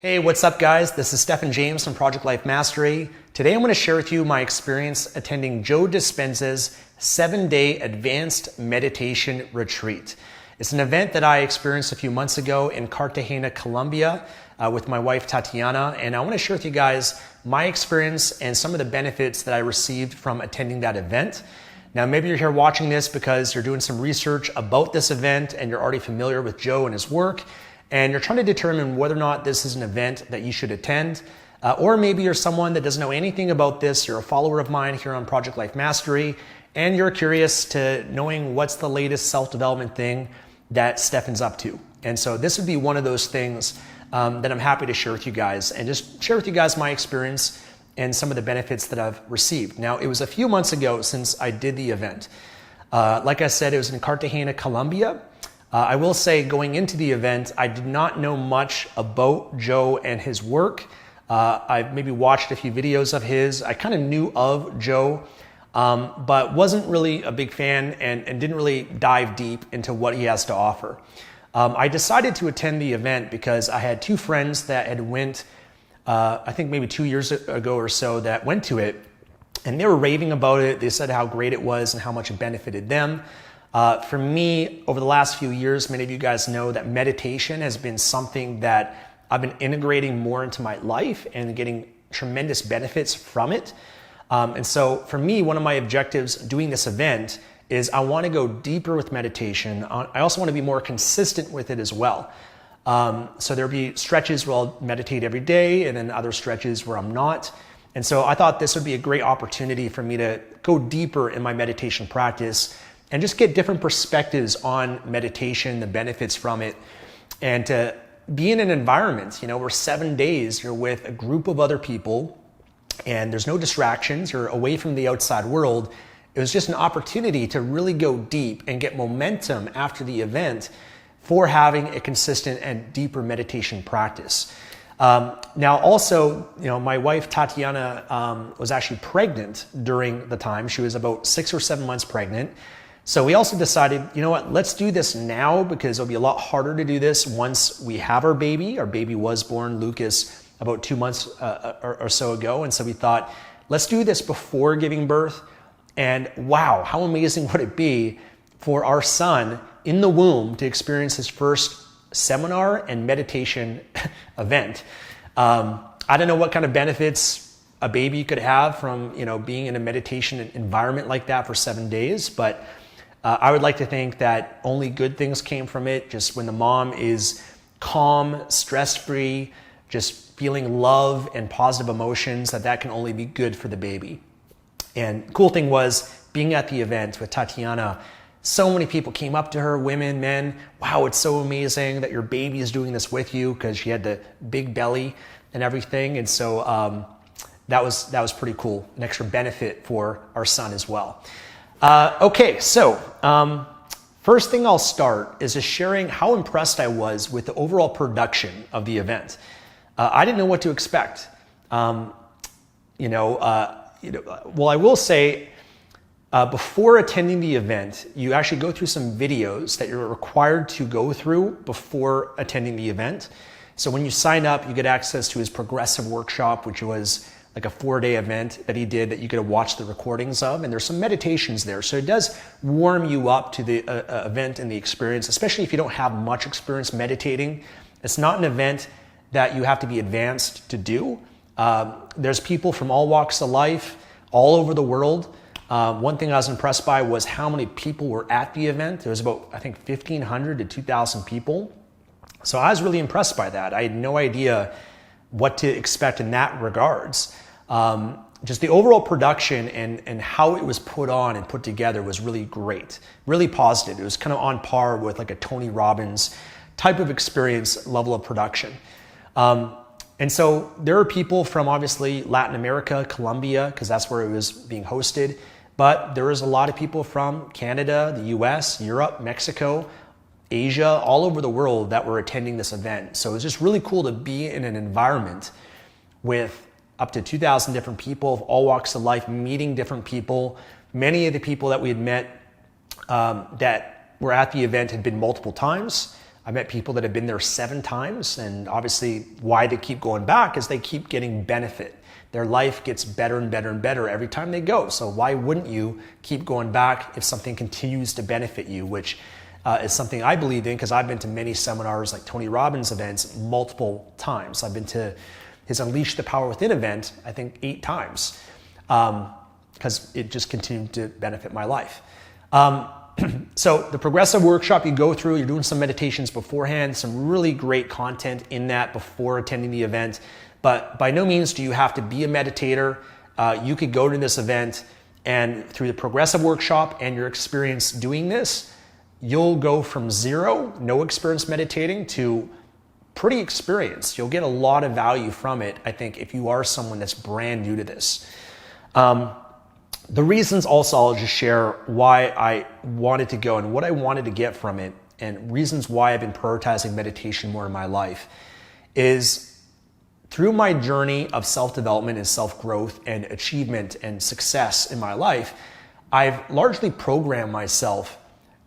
Hey, what's up guys? This is Stefan James from Project Life Mastery. Today I'm going to share with you my experience attending Joe Dispenza's 7-day advanced meditation retreat. It's an event that I experienced a few months ago in Cartagena, Colombia with my wife Tatiana, and I want to share with you guys my experience and some of the benefits that I received from attending that event. Now maybe you're here watching this because you're doing some research about this event and you're already familiar with Joe and his work, and you're trying to determine whether or not this is an event that you should attend. Or maybe you're someone that doesn't know anything about this, you're a follower of mine here on Project Life Mastery, and you're curious to knowing what's the latest self-development thing that Stefan's up to. And so this would be one of those things that I'm happy to share with you guys, and just share with you guys my experience and some of the benefits that I've received. Now, it was a few months ago since I did the event. Like I said, it was in Cartagena, Colombia. I will say, going into the event, I did not know much about Joe and his work. I've maybe watched a few videos of his. I kind of knew of Joe, but wasn't really a big fan and didn't really dive deep into what he has to offer. I decided to attend the event because I had two friends that had went, I think maybe 2 years ago or so, that went to it, and they were raving about it. They said how great it was and how much it benefited them. For me, over the last few years, many of you guys know that meditation has been something that I've been integrating more into my life and getting tremendous benefits from it. And so for me, one of my objectives doing this event is I want to go deeper with meditation. I also want to be more consistent with it as well. So there'll be stretches where I'll meditate every day and then other stretches where I'm not. And so I thought this would be a great opportunity for me to go deeper in my meditation practice and just get different perspectives on meditation, the benefits from it, and to be in an environment, where 7 days you're with a group of other people and there's no distractions, you're away from the outside world. It was just an opportunity to really go deep and get momentum after the event for having a consistent and deeper meditation practice. Now also, my wife Tatiana was actually pregnant during the time. She was about 6 or 7 months pregnant. So we also decided, let's do this now, because it'll be a lot harder to do this once we have our baby. Our baby was born, Lucas, about 2 months or so ago. And so we thought, let's do this before giving birth. And wow, how amazing would it be for our son in the womb to experience his first seminar and meditation event. I don't know what kind of benefits a baby could have from being in a meditation environment like that for 7 days, but I would like to think that only good things came from it. Just when the mom is calm, stress-free, just feeling love and positive emotions, that can only be good for the baby. And cool thing was, being at the event with Tatiana, so many people came up to her, women, men. Wow, it's so amazing that your baby is doing this with you, because she had the big belly and everything. And so that was pretty cool, an extra benefit for our son as well. Okay, so first thing I'll start is just sharing how impressed I was with the overall production of the event. I didn't know what to expect. Well, I will say, before attending the event, you actually go through some videos that you're required to go through before attending the event. So when you sign up, you get access to his progressive workshop, which was like a 4-day event that he did that you get to watch the recordings of. And there's some meditations there. So it does warm you up to the event and the experience, especially if you don't have much experience meditating. It's not an event that you have to be advanced to do. There's people from all walks of life, all over the world. One thing I was impressed by was how many people were at the event. There was about, I think, 1,500 to 2,000 people. So I was really impressed by that. I had no idea what to expect in that regards. Just the overall production and how it was put on and put together was really great, really positive. It was kind of on par with like a Tony Robbins type of experience level of production. And so there are people from obviously Latin America, Colombia, because that's where it was being hosted. But there was a lot of people from Canada, the US, Europe, Mexico, Asia, all over the world that were attending this event. So it was just really cool to be in an environment with up to 2,000 different people of all walks of life, meeting different people. Many of the people that we had met that were at the event had been multiple times. I met people that have been there 7 times, and obviously why they keep going back is they keep getting benefit. Their life gets better and better and better every time they go. So why wouldn't you keep going back if something continues to benefit you, which is something I believe in because I've been to many seminars like Tony Robbins events multiple times. I've been to his Unleash the Power Within event, I think 8 times, because it just continued to benefit my life. So the progressive workshop you go through, you're doing some meditations beforehand, some really great content in that before attending the event. But by no means do you have to be a meditator. You could go to this event and through the progressive workshop and your experience doing this, you'll go from 0, no experience meditating, to pretty experienced. You'll get a lot of value from it, I think, if you are someone that's brand new to this. The reasons also, I'll just share why I wanted to go and what I wanted to get from it, and reasons why I've been prioritizing meditation more in my life is through my journey of self-development and self-growth and achievement and success in my life, I've largely programmed myself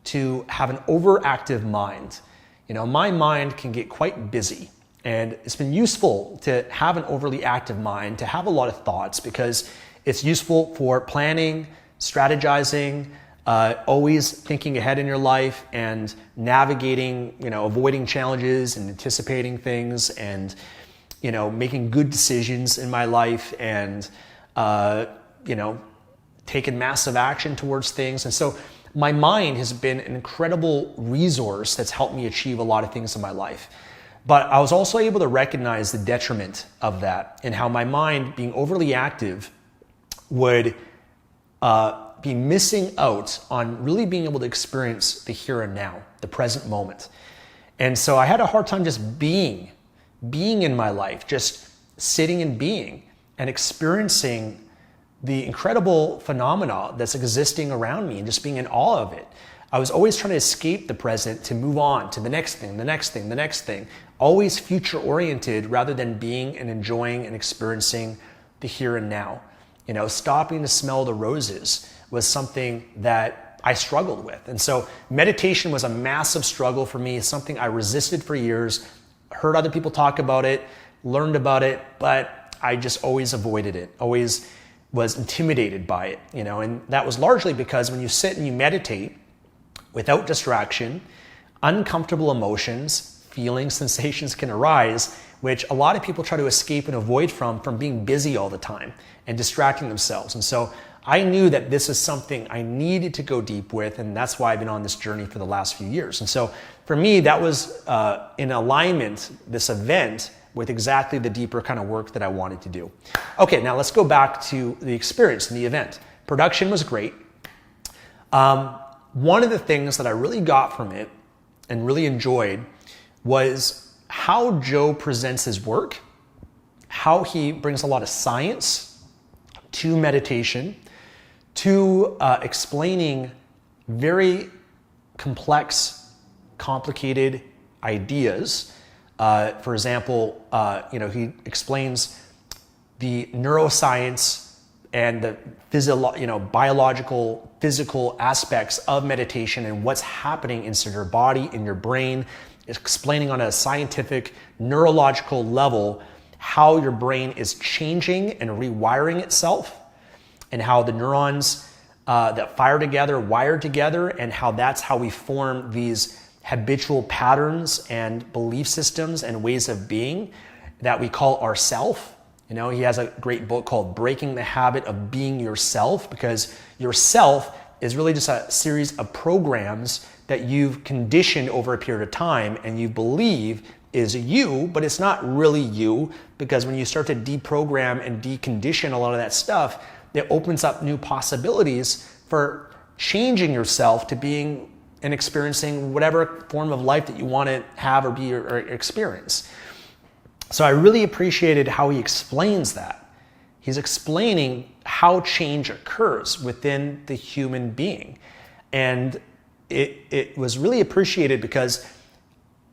to have an overactive mind. You know, my mind can get quite busy, and it's been useful to have an overly active mind, to have a lot of thoughts, because it's useful for planning, strategizing, always thinking ahead in your life and navigating, avoiding challenges and anticipating things and, making good decisions in my life and, taking massive action towards things. And so my mind has been an incredible resource that's helped me achieve a lot of things in my life. But I was also able to recognize the detriment of that and how my mind being overly active would be missing out on really being able to experience the here and now, the present moment. And so I had a hard time just being in my life, just sitting and being and experiencing the incredible phenomena that's existing around me and just being in awe of it. I was always trying to escape the present to move on to the next thing, the next thing, the next thing, always future oriented rather than being and enjoying and experiencing the here and now. Stopping to smell the roses was something that I struggled with. And so meditation was a massive struggle for me, something I resisted for years, heard other people talk about it, learned about it, but I just always avoided it, always was intimidated by it, and that was largely because when you sit and you meditate without distraction, uncomfortable emotions, feelings, sensations can arise, which a lot of people try to escape and avoid from being busy all the time and distracting themselves. And so I knew that this is something I needed to go deep with, and that's why I've been on this journey for the last few years. And so for me, that was in alignment, this event, with exactly the deeper kind of work that I wanted to do. Okay, now let's go back to the experience in the event. Production was great. One of the things that I really got from it and really enjoyed was how Joe presents his work, how he brings a lot of science to meditation, to explaining very complex, complicated ideas. For example, he explains the neuroscience and the biological, physical aspects of meditation and what's happening inside your body, in your brain, explaining on a scientific, neurological level how your brain is changing and rewiring itself, and how the neurons that fire together, wire together, and how that's how we form these habitual patterns and belief systems and ways of being that we call ourself. He has a great book called Breaking the Habit of Being Yourself, because yourself is really just a series of programs that you've conditioned over a period of time and you believe is you, but it's not really you, because when you start to deprogram and decondition a lot of that stuff, it opens up new possibilities for changing yourself to being and experiencing whatever form of life that you want to have or be or experience. So I really appreciated how he explains that. He's explaining how change occurs within the human being. And it was really appreciated because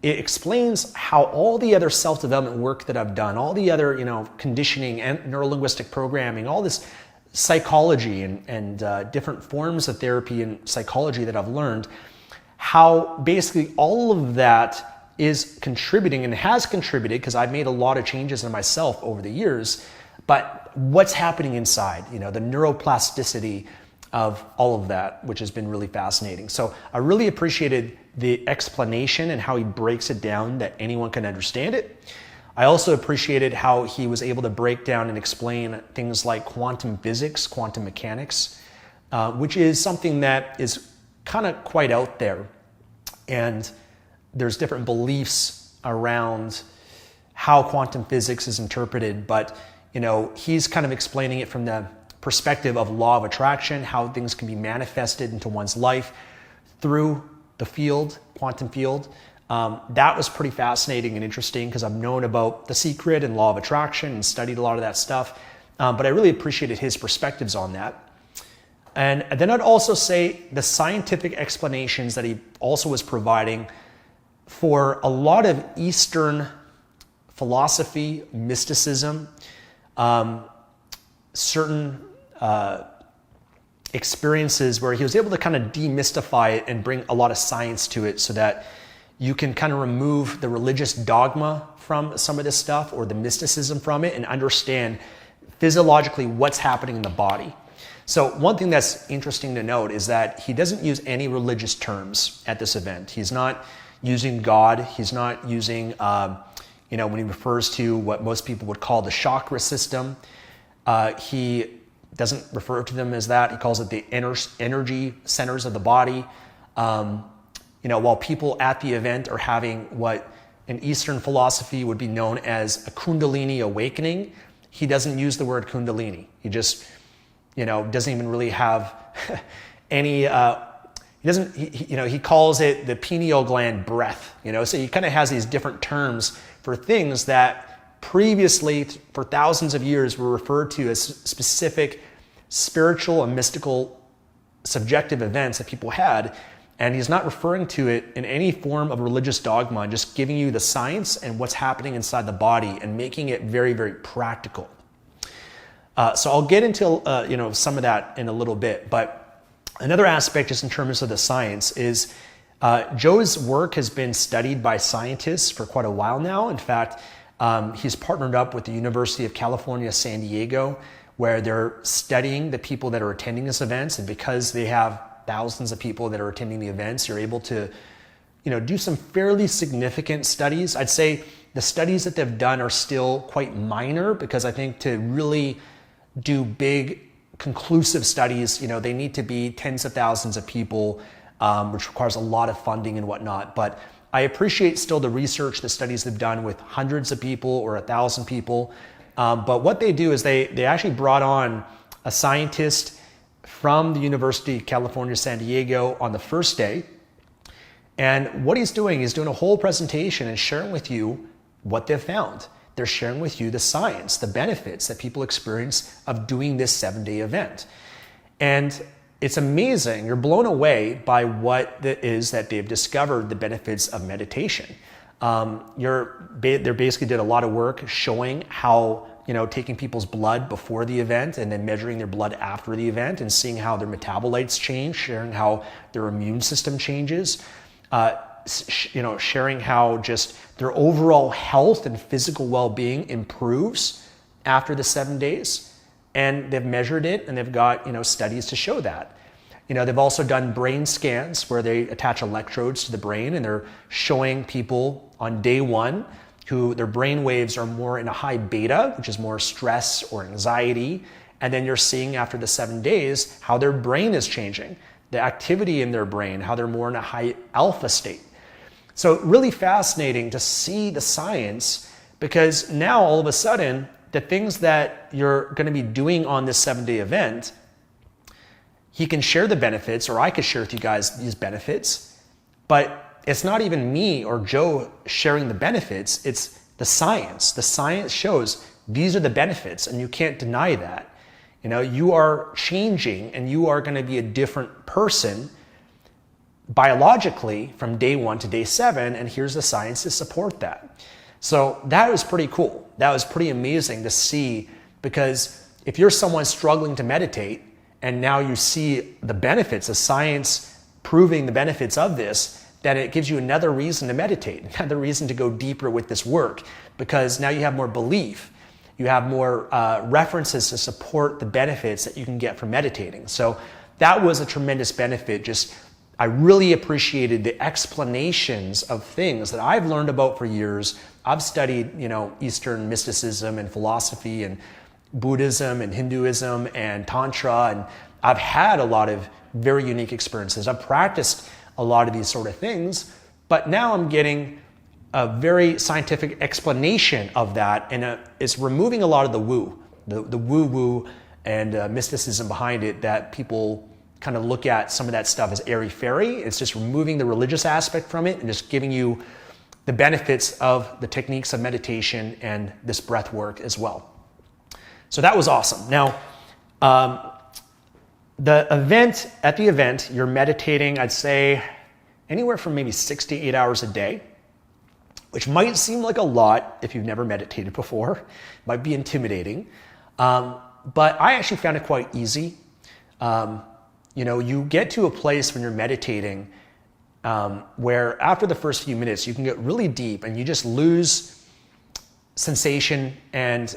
it explains how all the other self-development work that I've done, all the other conditioning and neurolinguistic programming, all this psychology and different forms of therapy and psychology that I've learned, how basically all of that is contributing and has contributed, because I've made a lot of changes in myself over the years, but what's happening inside, the neuroplasticity of all of that, which has been really fascinating. So I really appreciated the explanation and how he breaks it down that anyone can understand it. I also appreciated how he was able to break down and explain things like quantum physics, quantum mechanics, which is something that is kind of quite out there. And there's different beliefs around how quantum physics is interpreted, but he's kind of explaining it from the perspective of law of attraction, how things can be manifested into one's life through the field, quantum field. That was pretty fascinating and interesting, because I've known about The Secret and law of attraction and studied a lot of that stuff. But I really appreciated his perspectives on that. And then I'd also say the scientific explanations that he also was providing for a lot of Eastern philosophy, mysticism, certain experiences where he was able to kind of demystify it and bring a lot of science to it, so that you can kind of remove the religious dogma from some of this stuff, or the mysticism from it, and understand physiologically what's happening in the body. So one thing that's interesting to note is that he doesn't use any religious terms at this event. He's not using God. He's not using, when he refers to what most people would call the chakra system, he doesn't refer to them as that. He calls it the energy centers of the body. While people at the event are having what in Eastern philosophy would be known as a Kundalini awakening, he doesn't use the word Kundalini. He just, doesn't even really have any, he calls it the pineal gland breath, so he kind of has these different terms for things that previously for thousands of years were referred to as specific spiritual and mystical subjective events that people had. And he's not referring to it in any form of religious dogma, just giving you the science and what's happening inside the body and making it very, very practical. So I'll get into some of that in a little bit. But another aspect, just in terms of the science, is Joe's work has been studied by scientists for quite a while now. In fact, he's partnered up with the University of California, San Diego, where they're studying the people that are attending this event. And because they have thousands of people that are attending the events, you're able to, do some fairly significant studies. I'd say the studies that they've done are still quite minor, because I think to really do big, conclusive studies, they need to be tens of thousands of people, which requires a lot of funding and whatnot. But I appreciate still the research, the studies they've done with hundreds of people or 1,000 people. But what they do is they actually brought on a scientist from the University of California, San Diego on the first day. And what he's doing is doing a whole presentation and sharing with you what they've found. They're sharing with you the science, the benefits that people experience of doing this 7-day event. And it's amazing. You're blown away by what it is that they've discovered, the benefits of meditation. They basically did a lot of work showing how, taking people's blood before the event and then measuring their blood after the event and seeing how their metabolites change, sharing how their immune system changes, sharing how just their overall health and physical well-being improves after the 7 days. And they've measured it, and they've got, studies to show that. They've also done brain scans where they attach electrodes to the brain, and they're showing people on day one who their brain waves are more in a high beta, which is more stress or anxiety. And then you're seeing after the 7 days how their brain is changing, the activity in their brain, how they're more in a high alpha state. So really fascinating to see the science, because now all of a sudden, the things that you're going to be doing on this 7-day event, he can share the benefits, or I could share with you guys these benefits, but it's not even me or Joe sharing the benefits, it's the science. The science shows these are the benefits, and you can't deny that. You are changing, and you are going to be a different person biologically from day 1 to day 7, and here's the science to support that. So that was pretty cool. That was pretty amazing to see, because if you're someone struggling to meditate, and now you see the benefits, the science proving the benefits of this, that it gives you another reason to meditate, another reason to go deeper with this work, because now you have more belief. You have more references to support the benefits that you can get from meditating. So that was a tremendous benefit. I really appreciated the explanations of things that I've learned about for years. I've studied, Eastern mysticism and philosophy and Buddhism and Hinduism and Tantra, and I've had a lot of very unique experiences. I've practiced a lot of these sort of things, but now I'm getting a very scientific explanation of that, and it's removing a lot of the woo-woo and mysticism behind it that people kind of look at some of that stuff as airy-fairy. It's just removing the religious aspect from it and just giving you the benefits of the techniques of meditation and this breath work as well. So that was awesome. Now, at the event, you're meditating, I'd say, anywhere from maybe 6 to 8 hours a day, which might seem like a lot if you've never meditated before. It might be intimidating, but I actually found it quite easy. You get to a place when you're meditating where after the first few minutes, you can get really deep and you just lose sensation and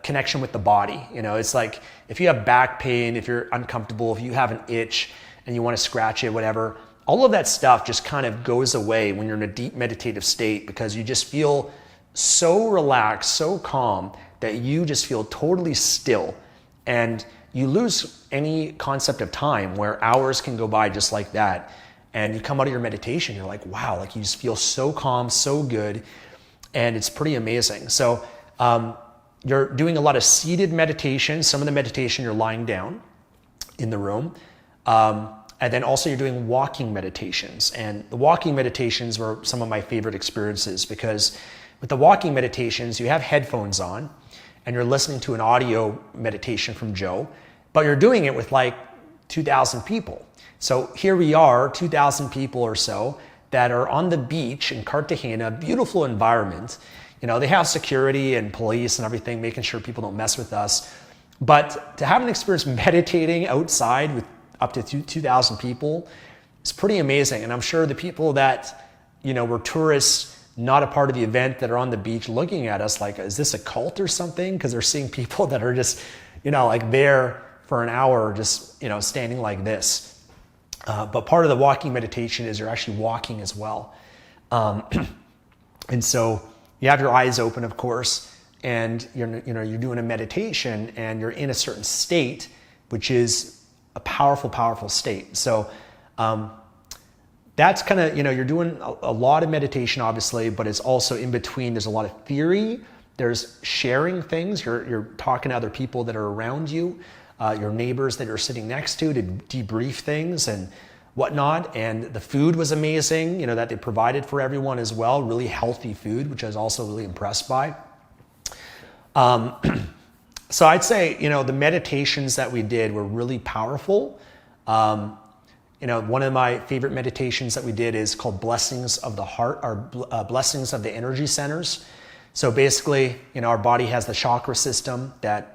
connection with the body. It's like if you have back pain, if you're uncomfortable, if you have an itch and you want to scratch it, whatever, all of that stuff just kind of goes away when you're in a deep meditative state, because you just feel so relaxed, so calm that you just feel totally still, and you lose any concept of time, where hours can go by just like that. And you come out of your meditation, you're like, wow, like you just feel so calm, so good. And it's pretty amazing. So you're doing a lot of seated meditation. Some of the meditation you're lying down in the room. And then also you're doing walking meditations. And the walking meditations were some of my favorite experiences, because with the walking meditations, you have headphones on and you're listening to an audio meditation from Joe, but you're doing it with like 2,000 people. So here we are, 2,000 people or so, that are on the beach in Cartagena, beautiful environment. They have security and police and everything, making sure people don't mess with us. But to have an experience meditating outside with up to 2,000 people is pretty amazing. And I'm sure the people that, were tourists, not a part of the event, that are on the beach looking at us like, is this a cult or something? Because they're seeing people that are just, like there for an hour, just, standing like this. But part of the walking meditation is you're actually walking as well. And so you have your eyes open, of course, and you're doing a meditation and you're in a certain state, which is a powerful, powerful state. So that's kind of, you're doing a lot of meditation, obviously, but it's also in between. There's a lot of theory. There's sharing things. You're talking to other people that are around you, your neighbors that you're sitting next to debrief things and whatnot. And the food was amazing, that they provided for everyone as well. Really healthy food, which I was also really impressed by. So I'd say, the meditations that we did were really powerful. One of my favorite meditations that we did is called Blessings of the Heart, or Blessings of the Energy Centers. So basically, our body has the chakra system that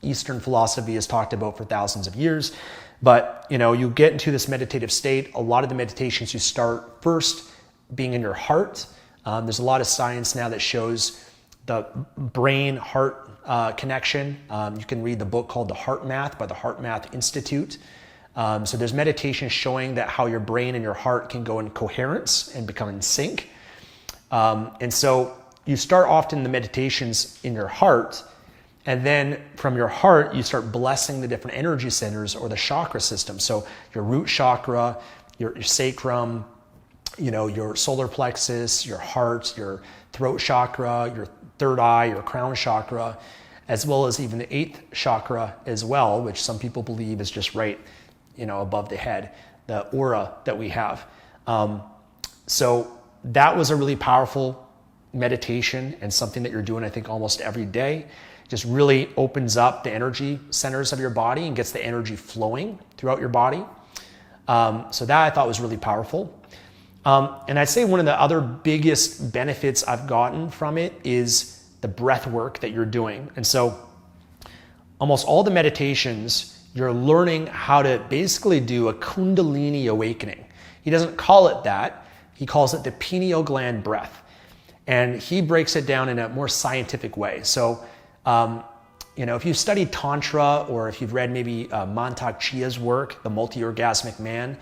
Eastern philosophy has talked about for thousands of years. But, you get into this meditative state. A lot of the meditations you start first being in your heart. There's a lot of science now that shows the brain-heart connection. You can read the book called The Heart Math by the Heart Math Institute. So there's meditation showing that how your brain and your heart can go in coherence and become in sync. And so you start often the meditations in your heart, and then from your heart, you start blessing the different energy centers or the chakra system. So your root chakra, your sacrum, your solar plexus, your heart, your throat chakra, your third eye, your crown chakra, as well as even the 8th chakra as well, which some people believe is just right, above the head, the aura that we have. So that was a really powerful meditation, and something that you're doing, I think, almost every day. Just really opens up the energy centers of your body and gets the energy flowing throughout your body. So that I thought was really powerful. And I'd say one of the other biggest benefits I've gotten from it is the breath work that you're doing. And so almost all the meditations, you're learning how to basically do a Kundalini awakening. He doesn't call it that. He calls it the pineal gland breath. And he breaks it down in a more scientific way. So, if you've studied Tantra, or if you've read maybe Mantak Chia's work, The Multi-Orgasmic Man,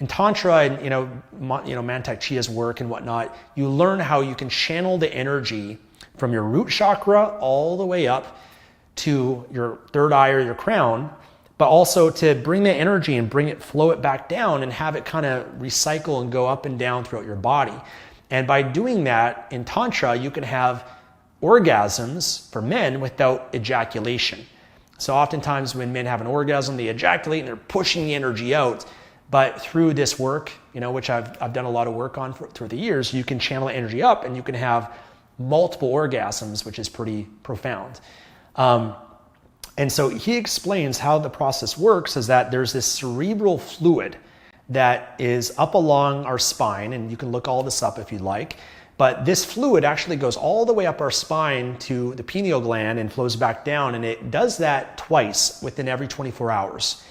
in Tantra and Mantak Chia's work and whatnot, you learn how you can channel the energy from your root chakra all the way up to your third eye or your crown, but also to bring the energy and flow it back down and have it kind of recycle and go up and down throughout your body. And by doing that in Tantra, you can have orgasms for men without ejaculation. So oftentimes when men have an orgasm, they ejaculate and they're pushing the energy out. But through this work, which I've done a lot of work on through the years, you can channel the energy up and you can have multiple orgasms, which is pretty profound. And so he explains how the process works is that there's this cerebral fluid that is up along our spine, and you can look all this up if you'd like. But this fluid actually goes all the way up our spine to the pineal gland and flows back down, and it does that twice within every 24 hours.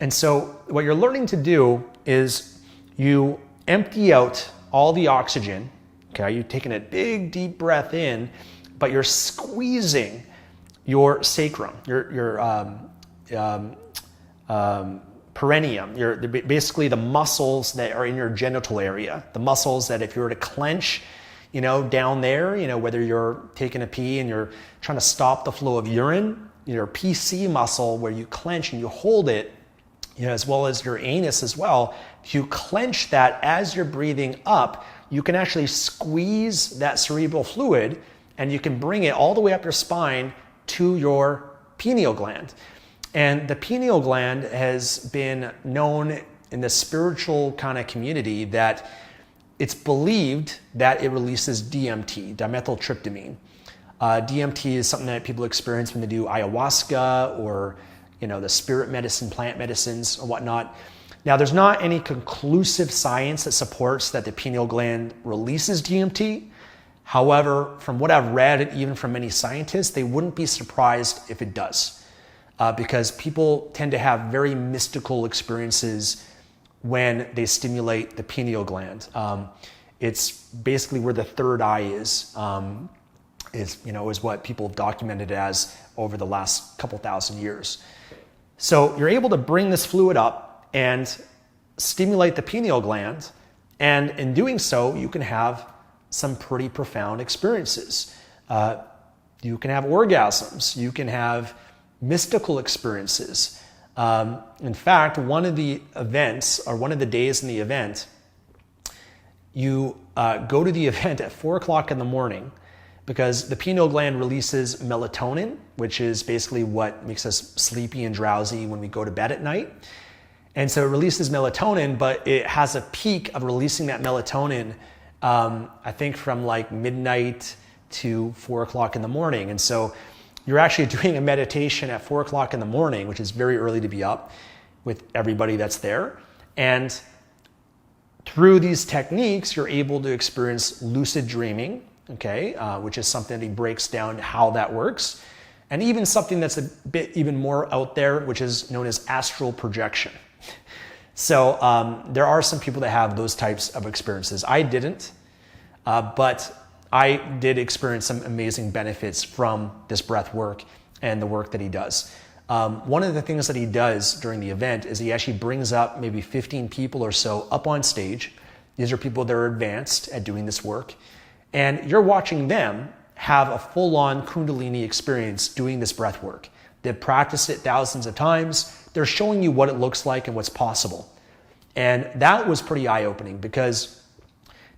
And so what you're learning to do is you empty out all the oxygen, okay? You're taking a big, deep breath in, but you're squeezing your sacrum, your perineum, basically the muscles that are in your genital area, the muscles that if you were to clench, down there, whether you're taking a pee and you're trying to stop the flow of urine, your PC muscle where you clench and you hold it, as well as your anus as well, if you clench that as you're breathing up, you can actually squeeze that cerebral fluid and you can bring it all the way up your spine to your pineal gland. And the pineal gland has been known in the spiritual kind of community that it's believed that it releases DMT, dimethyltryptamine. DMT is something that people experience when they do ayahuasca or the spirit medicine, plant medicines and whatnot. Now, there's not any conclusive science that supports that the pineal gland releases DMT. However, from what I've read, and even from many scientists, they wouldn't be surprised if it does. Because people tend to have very mystical experiences when they stimulate the pineal gland. It's basically where the third eye is what people have documented as over the last couple thousand years. So you're able to bring this fluid up and stimulate the pineal gland, and in doing so, you can have some pretty profound experiences. You can have orgasms. You can have mystical experiences. In fact, one of the events, or one of the days in the event, you go to the event at 4 o'clock in the morning because the pineal gland releases melatonin, which is basically what makes us sleepy and drowsy when we go to bed at night. And so it releases melatonin, but it has a peak of releasing that melatonin, I think from like midnight to 4 o'clock in the morning. And so you're actually doing a meditation at 4 o'clock in the morning, which is very early to be up with everybody that's there. And through these techniques, you're able to experience lucid dreaming, okay, which is something that he breaks down how that works. And even something that's a bit even more out there, which is known as astral projection. So there are some people that have those types of experiences. I didn't, but I did experience some amazing benefits from this breath work and the work that he does. One of the things that he does during the event is he actually brings up maybe 15 people or so up on stage. These are people that are advanced at doing this work. And you're watching them have a full-on Kundalini experience doing this breath work. They've practiced it thousands of times. They're showing you what it looks like and what's possible. And that was pretty eye-opening because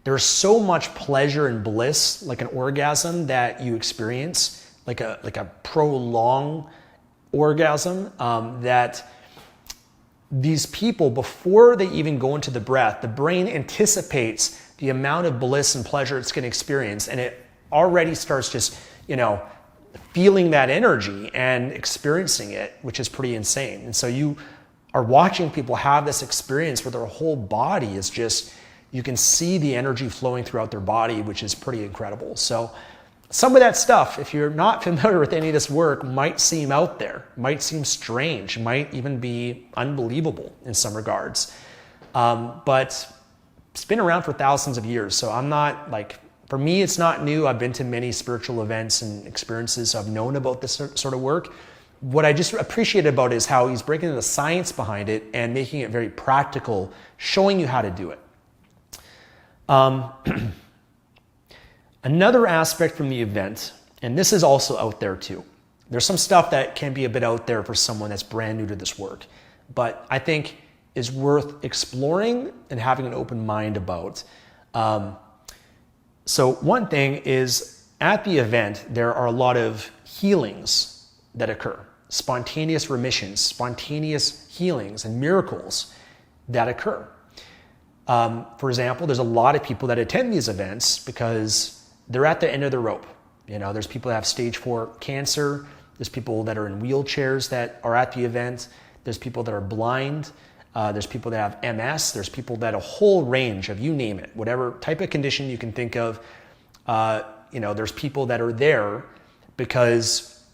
there's so much pleasure and bliss, like an orgasm that you experience, like a prolonged orgasm, that these people, before they even go into the breath, the brain anticipates the amount of bliss and pleasure it's going to experience, and it already starts just, feeling that energy and experiencing it, which is pretty insane. And so you are watching people have this experience where their whole body is just, you can see the energy flowing throughout their body, which is pretty incredible. So some of that stuff, if you're not familiar with any of this work, might seem out there, might seem strange, might even be unbelievable in some regards. But it's been around for thousands of years. So I'm not like, for me, it's not new. I've been to many spiritual events and experiences. So I've known about this sort of work. What I just appreciate about it is how he's breaking the science behind it and making it very practical, showing you how to do it. Another aspect from the event, and this is also out there too. There's some stuff that can be a bit out there for someone that's brand new to this work, but I think is worth exploring and having an open mind about. So one thing is, at the event, there are a lot of healings that occur, spontaneous remissions, spontaneous healings and miracles that occur. For example, there's a lot of people that attend these events because they're at the end of the rope. You know, there's people that have stage 4 cancer. There's people that are in wheelchairs that are at the event. There's people that are blind. There's people that have MS. There's people that a whole range of, you name it, whatever type of condition you can think of. There's people that are there because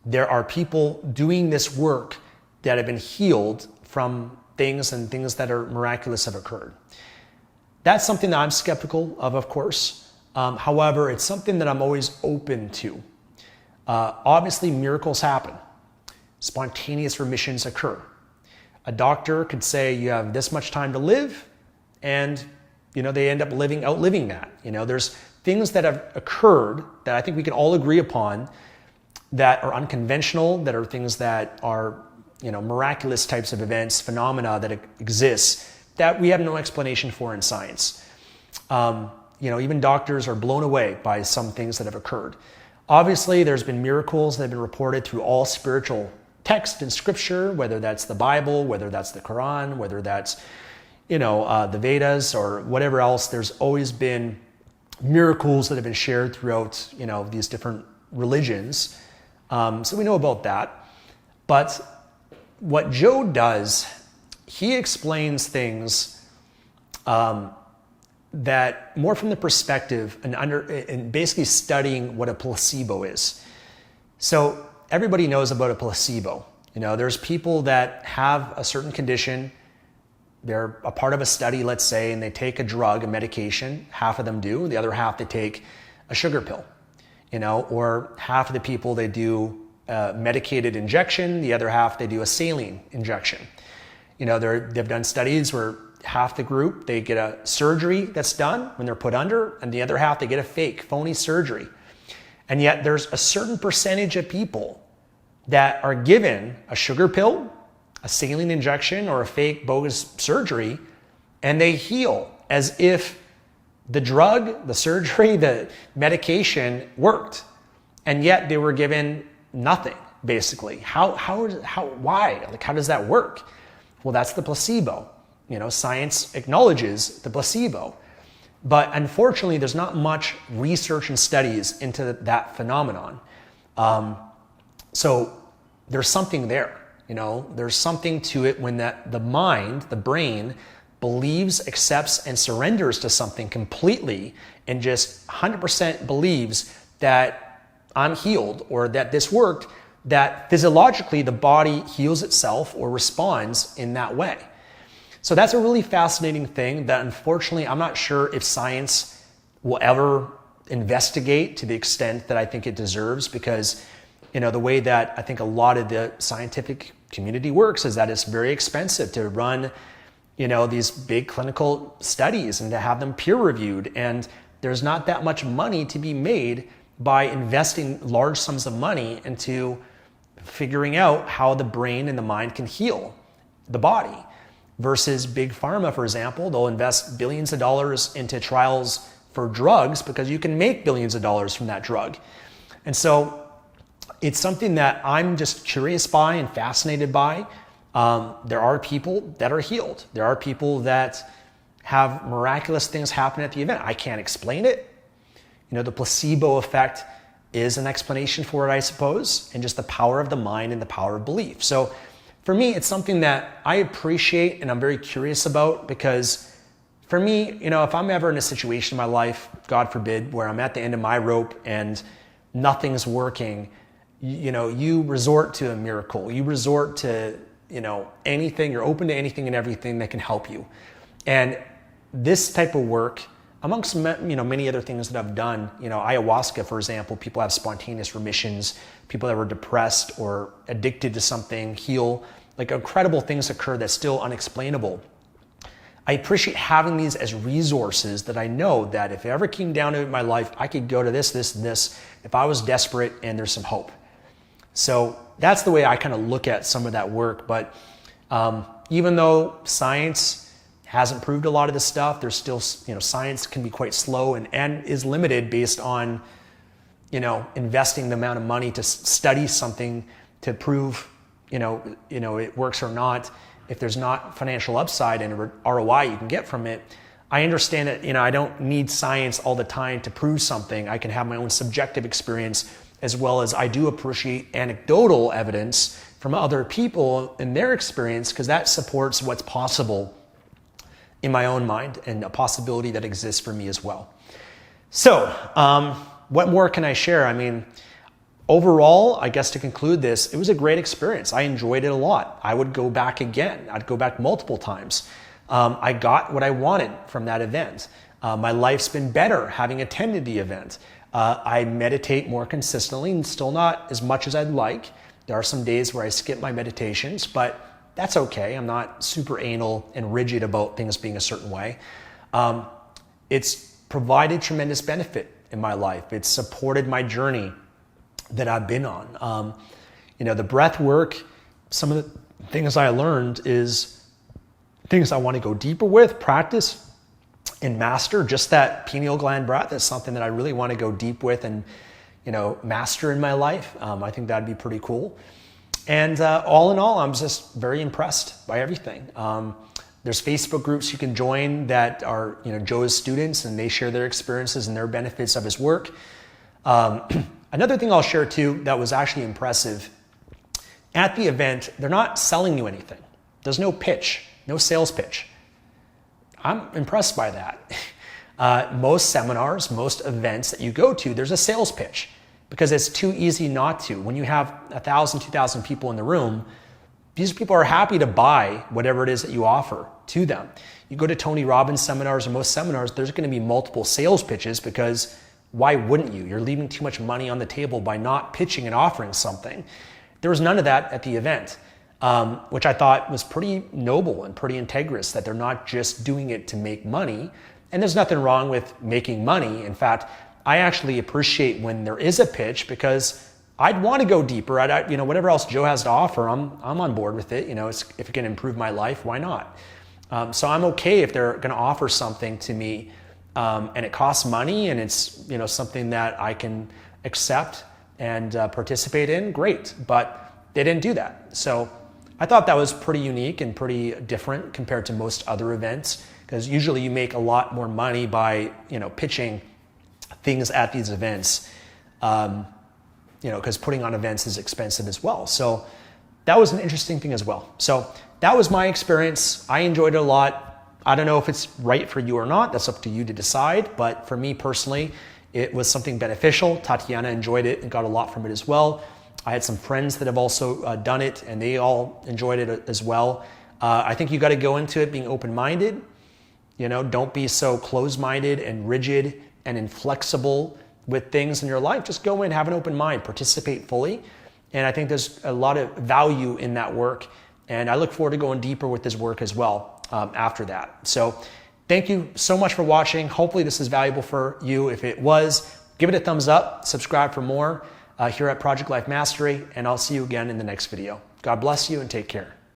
there are people doing this work that have been healed from things, and things that are miraculous have occurred. That's something that I'm skeptical of course. However, it's something that I'm always open to. Obviously, miracles happen. Spontaneous remissions occur. A doctor could say you have this much time to live, and they end up outliving that. There's things that have occurred that I think we can all agree upon that are unconventional, that are things that are miraculous types of events, phenomena that exist that we have no explanation for in science. Even doctors are blown away by some things that have occurred. Obviously, there's been miracles that have been reported through all spiritual text and scripture, whether that's the Bible, whether that's the Quran, whether that's, the Vedas or whatever else. There's always been miracles that have been shared throughout, these different religions. So we know about that. But what Joe does, he explains things that more from the perspective and basically studying what a placebo is. So everybody knows about a placebo. There's people that have a certain condition. They're a part of a study, let's say, and they take a drug, a medication. Half of them do. The other half, they take a sugar pill. Or half of the people, they do a medicated injection. The other half, they do a saline injection. They've done studies where half the group, they get a surgery that's done when they're put under, and the other half, they get a fake, phony surgery. And yet there's a certain percentage of people that are given a sugar pill, a saline injection, or a fake bogus surgery, and they heal as if the drug, the surgery, the medication worked. And yet they were given nothing, basically. Why? Like, how does that work? Well, that's the placebo. Science acknowledges the placebo. But unfortunately, there's not much research and studies into that phenomenon. So there's something there. There's something to it when the mind, the brain, believes, accepts, and surrenders to something completely and just 100% believes that I'm healed or that this worked, that physiologically the body heals itself or responds in that way. So that's a really fascinating thing that unfortunately I'm not sure if science will ever investigate to the extent that I think it deserves, because the way that I think a lot of the scientific community works is that it's very expensive to run these big clinical studies and to have them peer reviewed, and there's not that much money to be made by investing large sums of money into figuring out how the brain and the mind can heal the body. Versus big pharma, for example, they'll invest billions of dollars into trials for drugs because you can make billions of dollars from that drug. And so it's something that I'm just curious by and fascinated by. There are people that are healed. There are people that have miraculous things happen at the event. I can't explain it. The placebo effect is an explanation for it, I suppose, and just the power of the mind and the power of belief. So for me, it's something that I appreciate and I'm very curious about, because for me, if I'm ever in a situation in my life, God forbid, where I'm at the end of my rope and nothing's working, you resort to a miracle. You resort to, anything, you're open to anything and everything that can help you. And this type of work, amongst many other things that I've done, ayahuasca, for example, people have spontaneous remissions, people that were depressed or addicted to something heal, like incredible things occur that's still unexplainable. I appreciate having these as resources that I know that if it ever came down to it in my life, I could go to this, this, and this if I was desperate and there's some hope. So that's the way I kind of look at some of that work. But even though science hasn't proved a lot of this stuff, there's still, science can be quite slow and is limited based on, investing the amount of money to study something to prove, it works or not. If there's not financial upside and ROI you can get from it, I understand that, I don't need science all the time to prove something. I can have my own subjective experience, as well as I do appreciate anecdotal evidence from other people and their experience, because that supports what's possible in my own mind and a possibility that exists for me as well. So, what more can I share? I mean, overall, I guess to conclude this, it was a great experience. I enjoyed it a lot. I would go back again. I'd go back multiple times. I got what I wanted from that event. My life's been better having attended the event. I meditate more consistently, and still not as much as I'd like. There are some days where I skip my meditations, but that's okay. I'm not super anal and rigid about things being a certain way. It's provided tremendous benefit in my life. It's supported my journey that I've been on. The breath work, some of the things I learned is things I want to go deeper with, practice, and master. Just that pineal gland breath is something that I really want to go deep with and, master in my life. I think that'd be pretty cool. And all in all, I'm just very impressed by everything. There's Facebook groups you can join that are, Joe's students, and they share their experiences and their benefits of his work. Another thing I'll share too that was actually impressive, at the event, they're not selling you anything. There's no pitch, no sales pitch. I'm impressed by that. Most seminars, most events that you go to, there's a sales pitch because it's too easy not to. When you have 1,000, 2,000 people in the room, these people are happy to buy whatever it is that you offer to them. You go to Tony Robbins seminars or most seminars, there's going to be multiple sales pitches because why wouldn't you? You're leaving too much money on the table by not pitching and offering something. There was none of that at the event, which I thought was pretty noble and pretty integrous, that they're not just doing it to make money. And there's nothing wrong with making money. In fact, I actually appreciate when there is a pitch because I'd want to go deeper. Whatever else Joe has to offer, I'm on board with it. If it can improve my life, why not? So I'm okay if they're going to offer something to me and it costs money and it's something that I can accept and participate in, great. But they didn't do that. So I thought that was pretty unique and pretty different compared to most other events, because usually you make a lot more money by pitching things at these events, because putting on events is expensive as well. So that was an interesting thing as well. So that was my experience. I enjoyed it a lot. I don't know if it's right for you or not. That's up to you to decide. But for me personally, it was something beneficial. Tatiana enjoyed it and got a lot from it as well. I had some friends that have also done it, and they all enjoyed it as well. I think you got to go into it being open-minded. Don't be so closed-minded and rigid and inflexible with things in your life. Just go in, have an open mind, participate fully. And I think there's a lot of value in that work. And I look forward to going deeper with this work as well after that. So thank you so much for watching. Hopefully this is valuable for you. If it was, give it a thumbs up, subscribe for more here at Project Life Mastery, and I'll see you again in the next video. God bless you and take care.